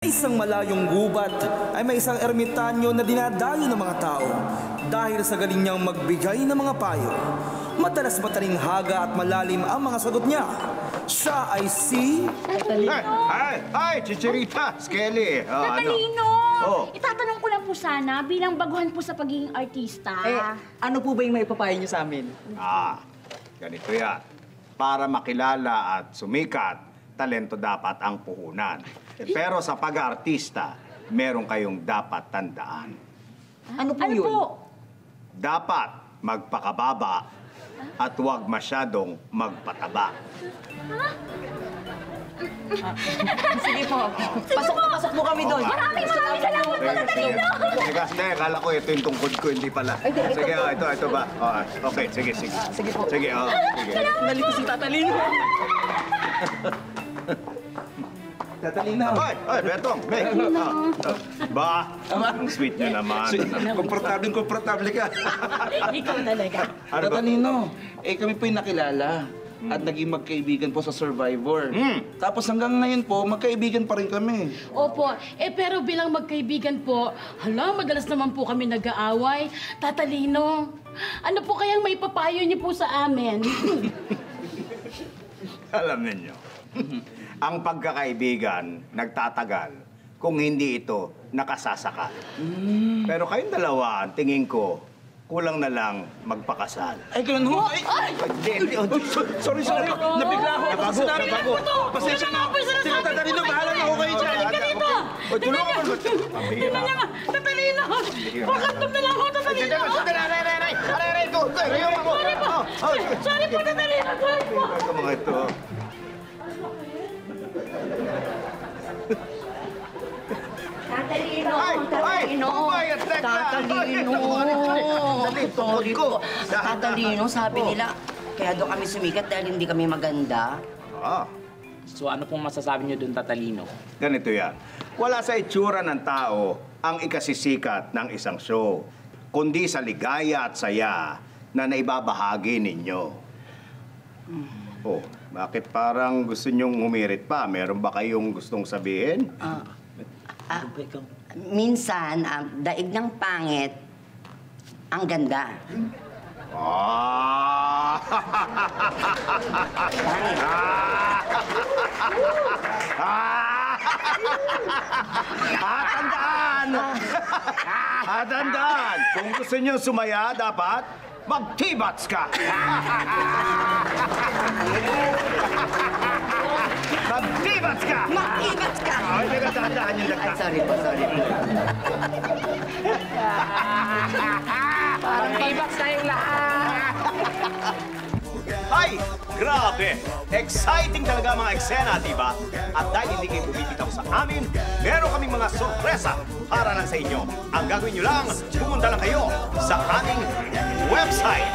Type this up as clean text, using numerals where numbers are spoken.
Isang malayong gubat ay may isang ermitanyo na dinadayo ng mga tao dahil sa galing niyang magbigay ng mga payo. Madalas matalinhaga at malalim ang mga sagot niya. Siya ay si... Ay, Chichirita, Skelly. Tatalino! Oh. Itatanong ko lang po sana bilang baguhan po sa pagiging artista. Ano po ba yung maipapayo niyo sa amin? Ganito yan. Para makilala at sumikat, talento dapat ang puhunan. Pero sa pag-artista, meron kayong dapat tandaan. Ano po Ano yun? po? Dapat magpakababa at huwag masyadong magpataba. Sige po. Pasok po kami doon. Maraming salamat po, Tatalino! Sige, kala ko ito yung tungkod ko, hindi pala. Sige, ito ba? Okay, sige. Sige po. Sige. Nalito si Tatalino. Tatalino. Ay, Betong. Ba, ang sweet niyo naman. Komportable ka. Ikaw talaga. Tatalino, kami po yung nakilala. At naging magkaibigan po sa Survivor. Tapos hanggang ngayon po, magkaibigan pa rin kami. Opo. Pero bilang magkaibigan po, madalas naman po kami nag-aaway. Tatalino, ano po kayang may papayo niyo po sa amin? Alam ninyo, ang pagkakaibigan nagtatagal kung hindi ito nakasasakal. Pero kayong dalawa, tingin ko, kulang na lang magpakasal. Ay, ganun ho. Sorry. Nabigla ako. Nabago. Pasensya na. Sige, Tatalino, bahala na ako kayo dyan. Ganito! Tulungan mo. Tingnan niya nga! Tatalino! Pakatong na lang ako, Tatalino! Sorry po, Tatalino! Sorry po! Ito mga ito. Tatalino! Sorry po. Tatalino, sabi nila, kaya doon kami sumikat dahil hindi kami maganda. So ano pong masasabi niyo doon, Tatalino? Ganito yan. Wala sa itsura ng tao ang ikasisikat ng isang show, kundi sa ligaya at saya na naibabahagi ninyo. Oh, bakit parang gusto nyong humirit pa? Meron ba kayong gustong sabihin? Minsan, ang daig ng pangit, ang ganda. Pangit. Tandaan! Kung gusto nyo sumaya, dapat mag-tibats ka! Mag-tibats ka! Mag-ibats ka! Ay, tandaan yung Ay, sorry po. Parang tibaks tayong lahat. Ay! Grabe! Exciting talaga mga eksena, di ba? At dahil hindi kayo bumibitaw sa amin, meron kaming mga sorpresa para lang sa inyo. Ang gagawin nyo lang, pumunta lang kayo sa aming website.